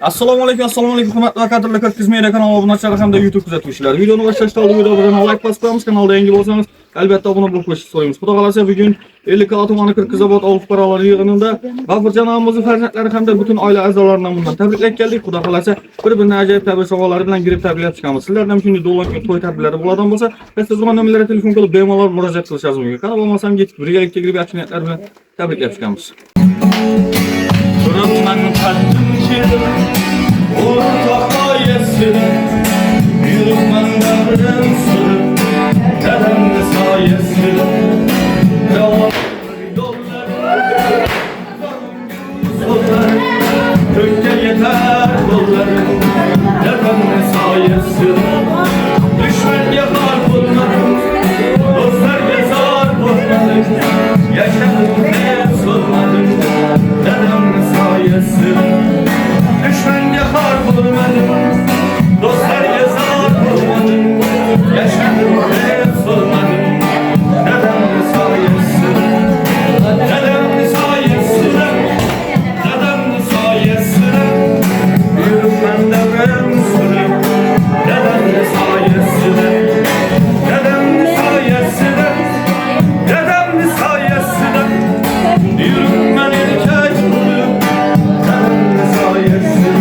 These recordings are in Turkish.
Assalomu alaykum, hurmatli va qadrli Ko'kizmeyra kanali obunachilar hamda YouTube kuzatuvchilari. Videoni boshlashdan oldin videodan like bosib qo'yamiz. Kanalga yangi bo'lsangiz, albatta obuna bo'lib qo'yishni so'raymiz. Xudo xolasa bugun 56 tumani Qirg'izobod ov fuqarolar yig'inida G'afurjon amamizning farzandlari hamda butun oila a'zolaridan bundan tabriklab keldik. Xudo xolasa bir-birining ajoyib tabrik sovg'alari bilan girib tabriklab chiqamiz. Sizlardan shunday do'lon to'y tabriklari bo'ladigan bo'lsa, siz o'zgan nomerlarga telefon qilib bemalol murojaat qilishingiz mumkin. Qani bo'lmasam yetib birgalikda girib yaxshi niyatlar bilan tabriklab chiqamiz. Durumdan kalbim ortak ayesine yürümden devren sürüp dedem sayesine yollar kökte yeter yollarım dedem sayesine düşman yakar bunları dostlar gezar bunları yaşadım ne sormadım dedem sayesine düşman yakar bulmadım, dostlar yazar bulmadım, yaşadım hep sormadım, dedem sayesinde, dedem sayesinde, dedem sayesinde, yürümden devrem sürüp, dedem sayesinde, dedem sayesinde, dedem sayesinde, yürümden erkek bulup, dedem sayesinde.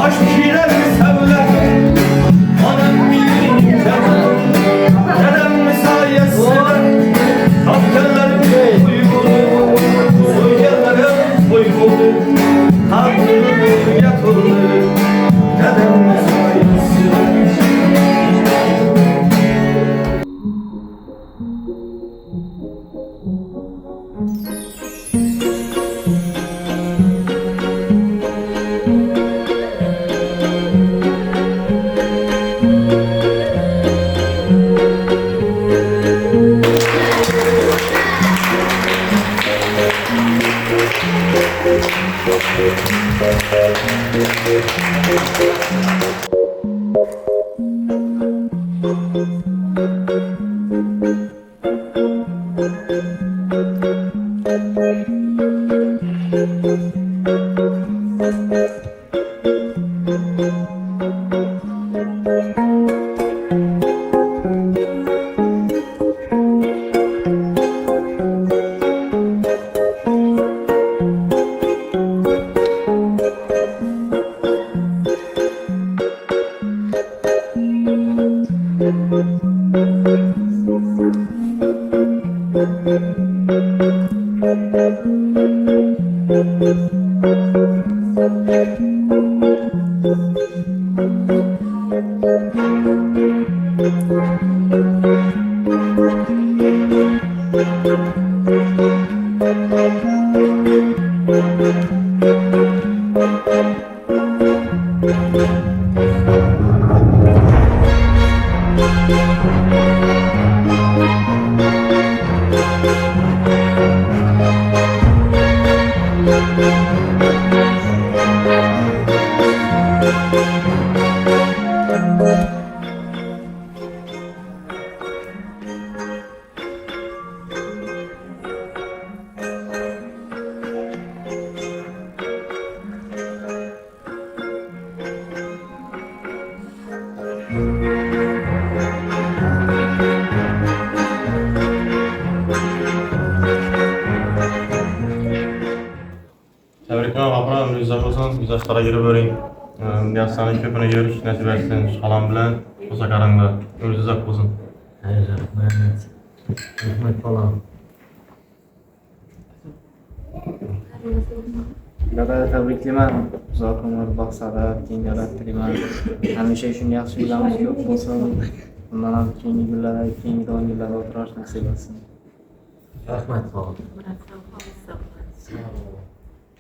Aşk ile sevledim, anam benim canım, dedem sayesinde, tatlılarım uygulu, soylarım uygulu, tatlım yapıldı, dedem sayesinde. Tebrikler G'afur, ömrünüzde olsun, güzel yaşlara girip öğrenin. Yaşlarının köpüne görüş, nasip etsin, şalan bilen, olsa karangda, ömrünüzde olsun. Hayır, Mehmet. Rahmet falan. Dada tabriklayman. Uzoq umr, baxt saodat, keng davlat tilayman. Hamisha shunday yaxshi yillarimiz ko'p bo'lsin. Bundan ham keyingi kunlarda, keyingi doimlarda o'tirish nasib etsin. Rahmet falan.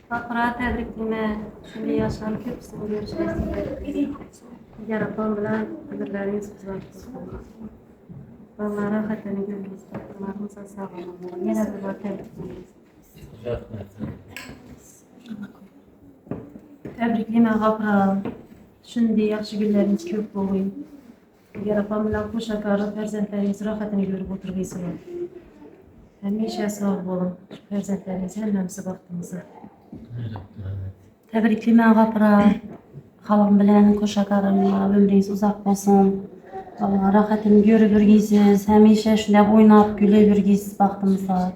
G'afur tabriklayman. Shunday yoshlarni ko'pisini ko'rishasiz. Yarapon bilan qadrlaringiz xizmat qilsin. Ballar rohatini ko'rgizdi. Ularimiz sog' bo'lsin. Yana bir bor tabriklayman. Rahmet. Tabriklayman G'afur. Shunday yaxshi kunlaringiz ko'p bo'lsin. Yarapon bilan qo'sha qari farzandlaringiz rohatini ko'rib o'tirg'aysizlar. Hamisha sog' bo'lin. Farzandlaringiz hammasi baxtimizda. Tebrikliman Gapura. Halam bilen koşakarımla ömrünüz uzak olsun. Allah rahatını görüp yürgeysiz. Hemişe şundaq oynap gülüp yürgeysiz baxtımıza.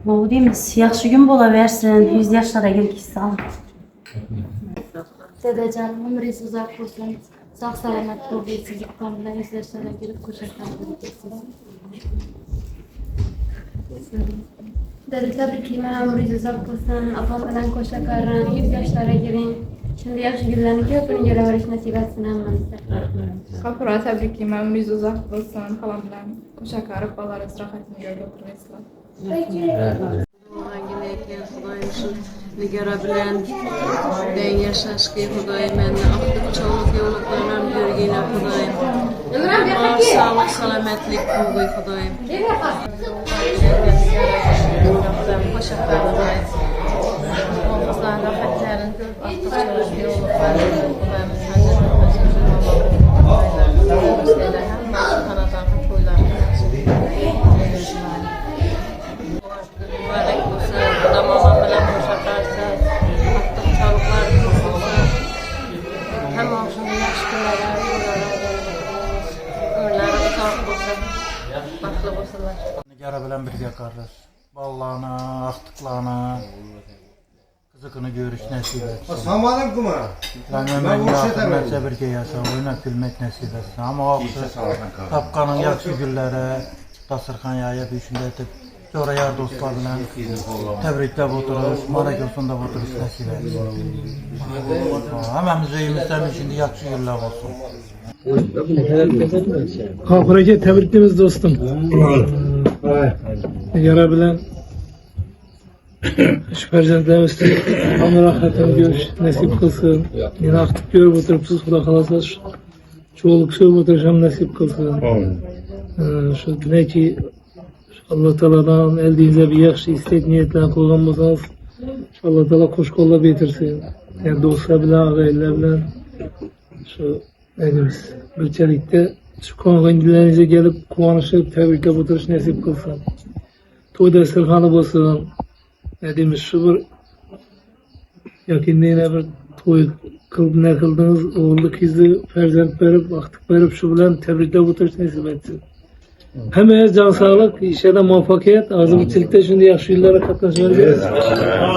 Ne deyimiz? Yaxşı gün bolaversin. 100 yaşlara gelgeysiz. Dedecanım ömrünüz uzak olsun. Sağ salamat ol, sizlikten bilen izleyişlere girip koşarken göreceksiniz. Dede tebriklimen ömrünüz uzak olsun. Apam bilen koşakarım, 100 yaşlara girin. Şimdi yaxşı günlerini köpünü göreveriş nasip etsin hemmenize. Gapura tebriklimen ömrünüz uzak olsun. Halam bilen koşakarıp balarız rahatını görüp oturasılar. Hangilikler Xudaymışın nigara bilen den yaşaşkı Xudayım menne aklık çoğuluk yoluklarından yürgeyine Xudayım. Sağlık salametlik bulguy Xudayım. Koşaklar Xudayım. Oğuzlar rahatlarını görüp aklık çoğuluk yoluklarından Xudayım. Nigara bilen birge kardeş. Ballarına, aktıklarına, kızıkını görüş nasip etsin. Samadım kuma. Ben ömrünü yakınlarca birge yaşa, oynap gülmek nasip etsin. Ama o tapkanın yakşı güllere, dasırkan yaya düşünde etip, sonra yar dostlar bilen tebrikle oturuş, marakosunda oturuş nasip etsin. Hemen müzeyimizden şimdi yakşı güller olsun. Gapura'ya tebriklimiz dostum. Yara bilen şu farzandlarımız Allah rahatını görüş nasip kılsın. Yine aktif görüp oturupsuz kula kalasız çoğuluk söylüp oturacağım nasip kılsın. Şu ne ki Allah Teala'dan eldiğinize bir yaxşı istek niyetle koygan bolsanız Allah Teala koş kolla bitirsin. Yani dostlar bilen, ağabeyler bilen şu neyimiz birçelikte şu kongan günlerinize gelip kuvanışıp tebriklep oturuş nasip kılsın. Toy dasturxanı olsun. Neyimiz şu bir yakınlığına bir toy ne kıldınız, oğulluk izi ferzent verip, aktık verip şu bilen tebriklep oturuş nasip etsin. Hemen can sağlık, işe de muvaffakiyet, azımçılıkta şimdi yaxşı yıllara katlaşacağız.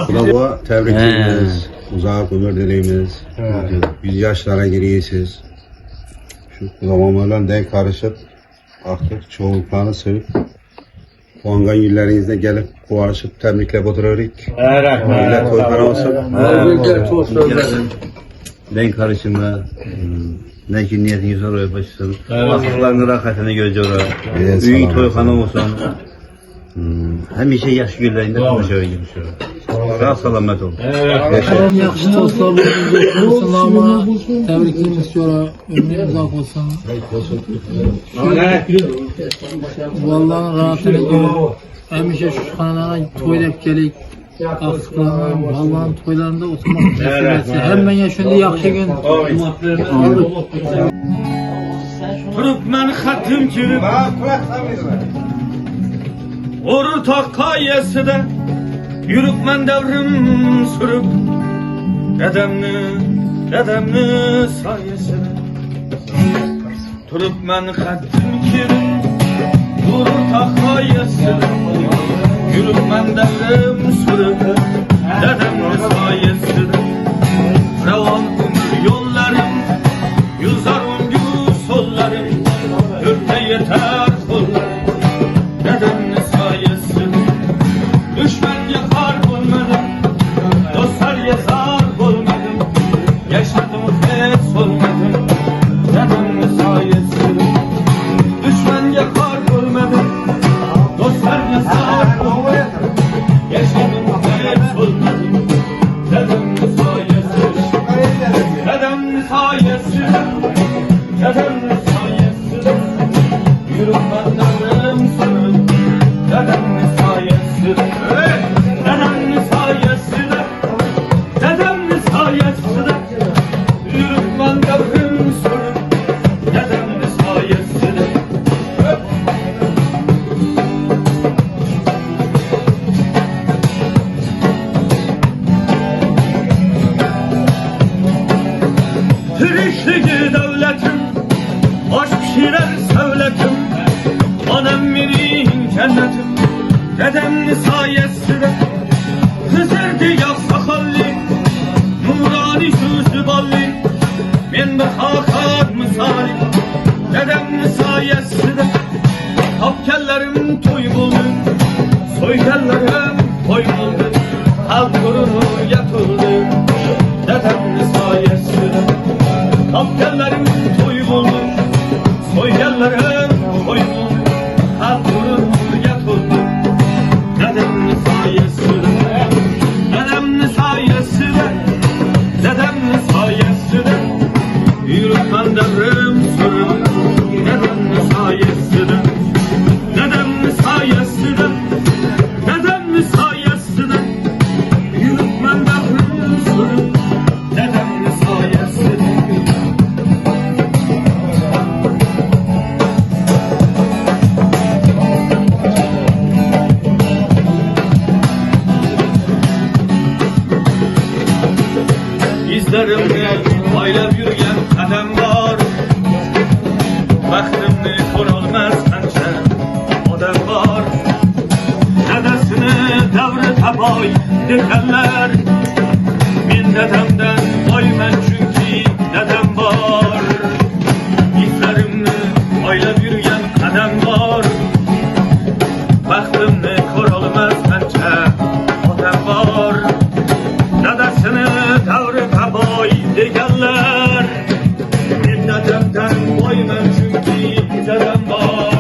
Bravo, tebrik ederiz. Uzak ömür dileyimiz. 100 yaşlara giriyorsunuz. Şu zamanlarla denk karışıp artık çoğunluklarını sevip Kuangan yüllerinizde gelip kuvarışıp tebriklep oturuyoruz. Millet toylara olsun. Denk karışımda ne ki niyetiniz oraya başlasın. Akıllarını rahatını göreceğiz. Büyük toyxana olsun. Hemişe yaş günlerinde konuşuyor girişiyor. Sağ salamet olun. En yaxşı dostlarımız olsun ama tebriklerimiz sonra ömrünüz uzak olsun. Vallahi rahatını görüp hemişe şu kanallara toylap gelip aktıklarından, Allah'ın toylarında oturmak nasip etsin. Hemen yaşında yaxşı gün. Türkmen xatim kirib Ortak yeside yürükmen devrim sürüp Dedemni sayesinde Türkmen xatim kirib Ortak yeside yürükmen devrim sürüp Dedemni sayesinde Revan yollarım yüzarım sollarım Ürte yeter kollarım Dedemni sayesinde Düşman yakar olmadım Dostlar yazar olmadım Yaşadım hiç olmadım Dedemni sayesinde Düşman yakar olmadım Dostlar yazar olmadım Yaşadım hiç olmadım Tirişligi devletim, aşk pişirer sevletim. Anam benim cennetim, dedemni sayesinde. Hızırdı yak sakallı, nurani sözlü ballı. Men bir hakan misali, dedemni sayesinde. Tapkellerim toy buldu, soygellerim toy buldu. Halk kurunu yatıldı, dedemni sayesinde. Tapkellerim toy buldu, soygellerim toy buldu. Halk kurunu yatıldı, dedemni sayesinde. Dedemni sayesinde, dedemni sayesinde. Yürütmen devrim sürüm, dedemni sayesinde. Dedemni sayesinde, dedemni sayesinde. Yürütmen devrim sürüm, dedemni sayesinde. İzlerimde aylab yürgen kadem var. Baxtimni ko'rolmas qancha odam bor. Dadasini davri taboy deganlar. Men dadamdan boyman chunki dadam bor. İzlerimni aylab yurgan qadam bor. Baxtimni ko'rolmas qancha odam bor. Dadasini davri taboy deganlar. Men dadamdan boyman chunki dadam bor.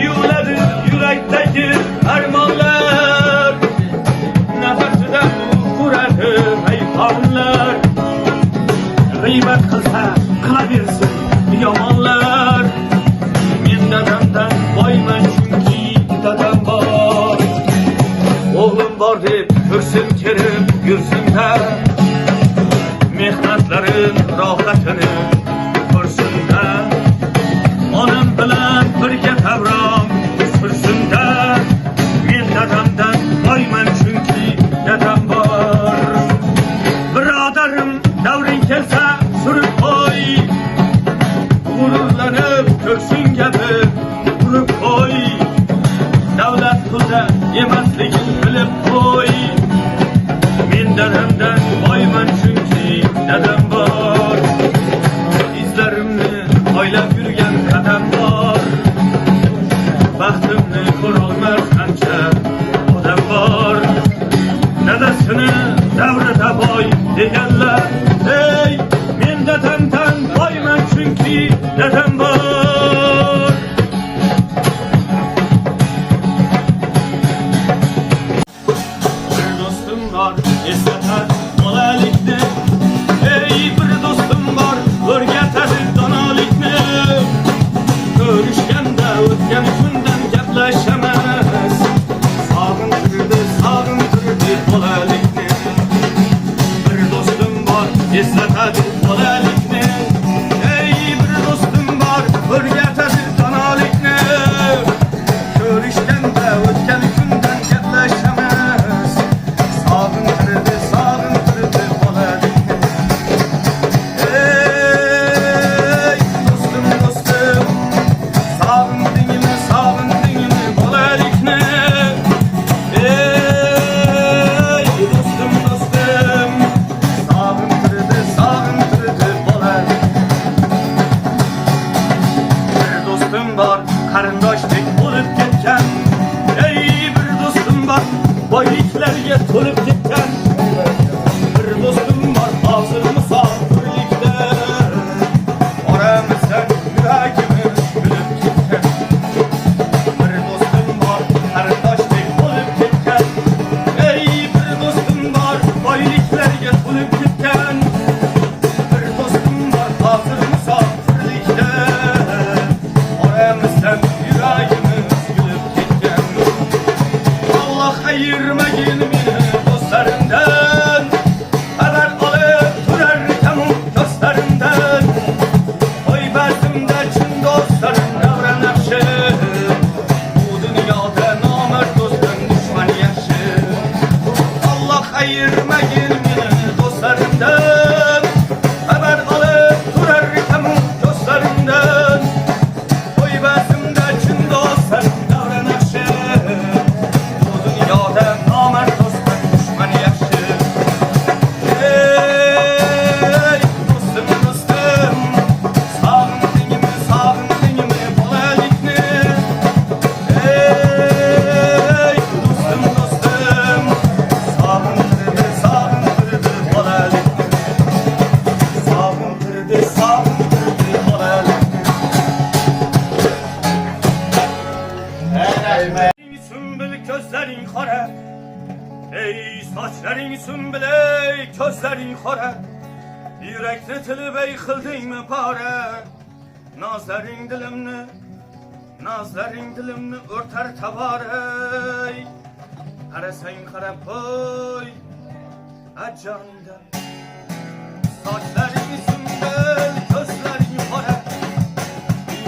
Yuladi yurakdagi armonlar, nafasidan uradi hayfonlar. G'iybat qilsa qilaversin yomonlar. Men dadamdan boyman chunki dadam bor. O'g'lim bor deb ko'rsin kerib yursin-da, mehnatlarin rohatini ko'rsin-da. Onam bilan birga tavron sursin-da. Men dadamdan boyman chunki dadam bor. Birodarim davring kelsa surib qo'y, g'ururlanib ko'ksin gapi urib qo'y. Davlat pulda emasligin bilib qo'y. Men dadamdan boyman chunki dadam bor. İzlerimni oylab yurgan qadam bor. Baxtimni ko'rolmas qancha odam bor. Dadasini davri taboy deganlar. Ey, men dadamdan boyman chunki dadam bor. Bir do'stim bor, eslatar bolalikni. Ey, bir do'stim bor, o'rgatadi donolikni. Ko'rishganda o'tgan kundan gaplashamiz. Sog'intirdi bolalikni. Bir do'stim bor, eslatadi bolalikni. Ey, bir do'stim bor, o'rgatadi donolikni. Ko'rishganda o'tgan kundan gaplashamiz. Sog'intirdi bolalikni. Ey, do'stim, do'stim, sog'indingmi bolalikni. Ey, do'stim, do'stim, sog'intirdi bolalikni. Bir do'stim bor, qarindoshdek bo'lib ketgan. Ey, bir do'stim bor, boyliklarga to'lib ketgan. Bir do'stim bor, hozir musofirlikda. Oramizdan yuragimiz kulib ketgan. Bir do'stim bor, qarindoshdek bo'lib ketgan. Ey, bir do'stim bor, boyliklarga to'lib ketgan. Bir do'stim bor, hozir musofirlikda. Oramizdan yuragimiz kulib ketgan. Allah ayirmagin meni do'stlarimdan. Xabar olib turar ekanman do'stlarimdan. Qo'y bazimda chin do'stlarim davran yaxshi. Bu dunyoda nomard do'stim dushman yaxshi. Allah ayirmagin meni do'stlarimdan. Xabar Saçların sümbüley, közlerin xora, yürekli tilbey kıldın mı pare? Nazların dilimni örter tabarey. Kara sen kara boy, acanida. Saçların sümbül, közlerin xora,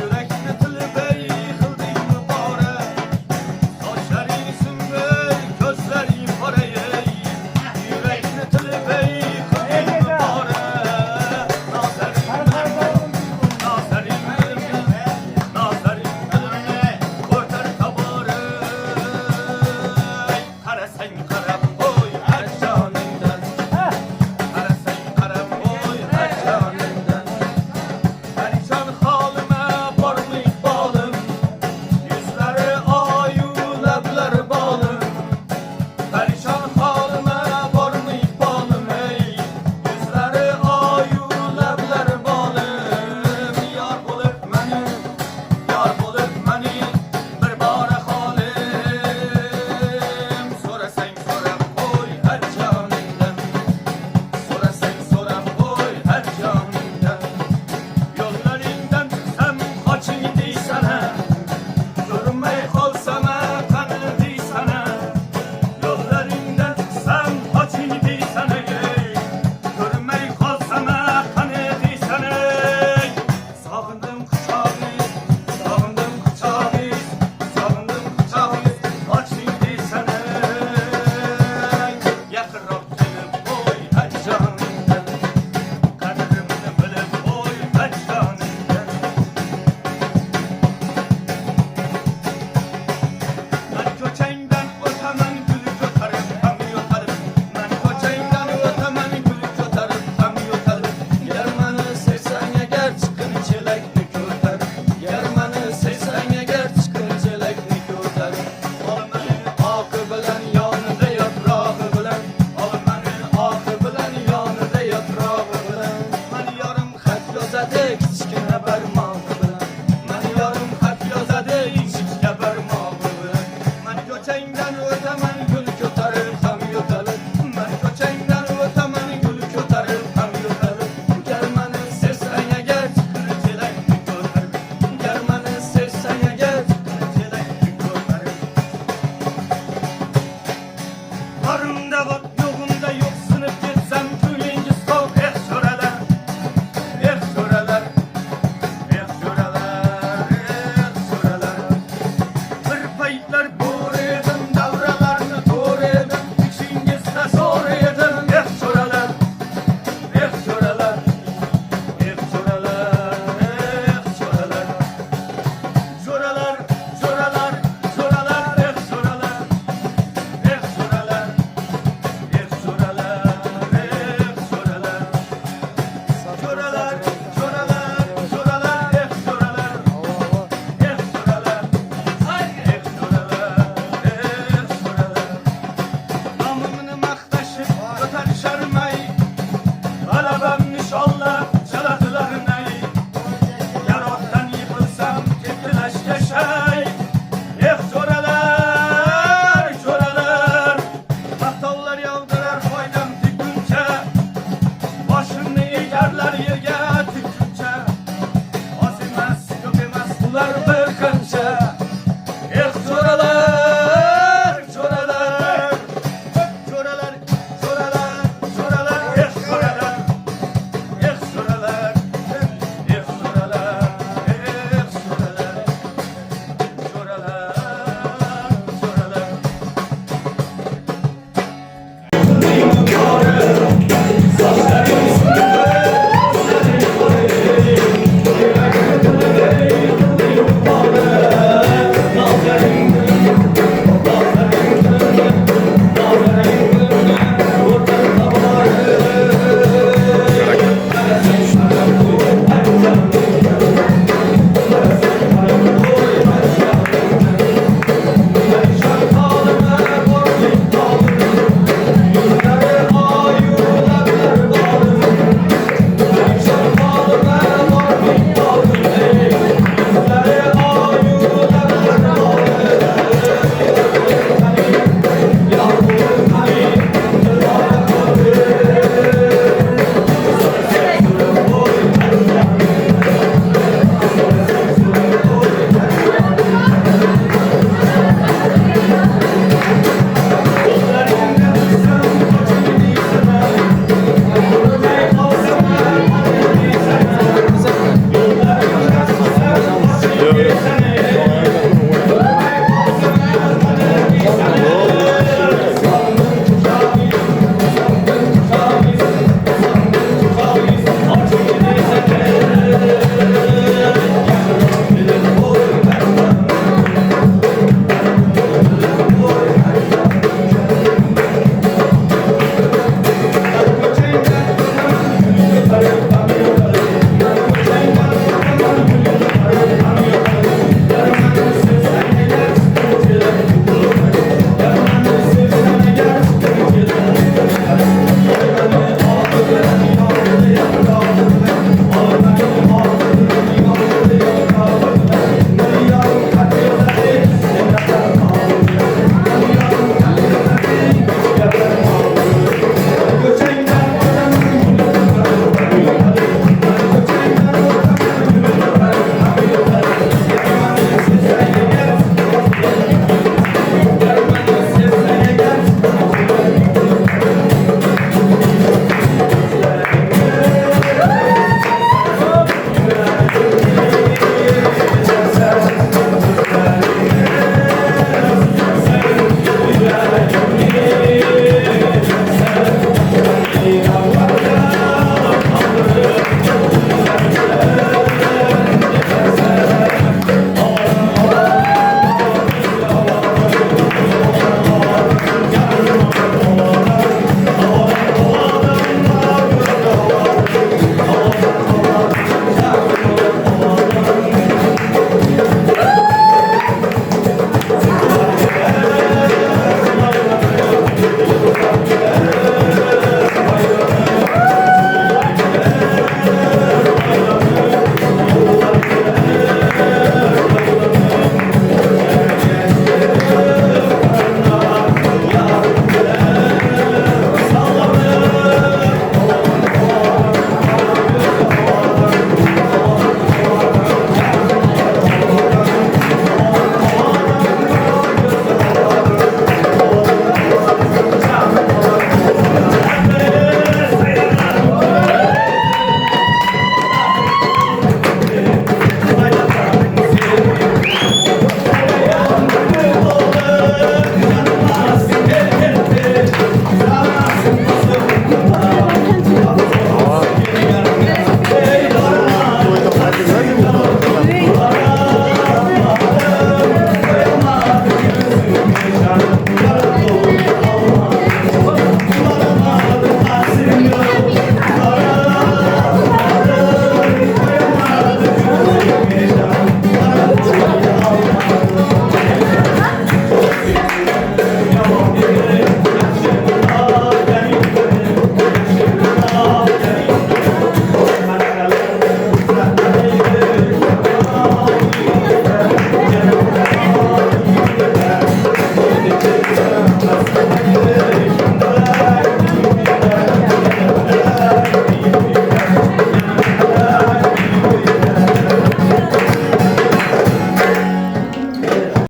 yürekli tilbey kıldın mı pare? Saçların sümbül, közlerin xora, yürekli tilbey kıldın mı pare? Yavda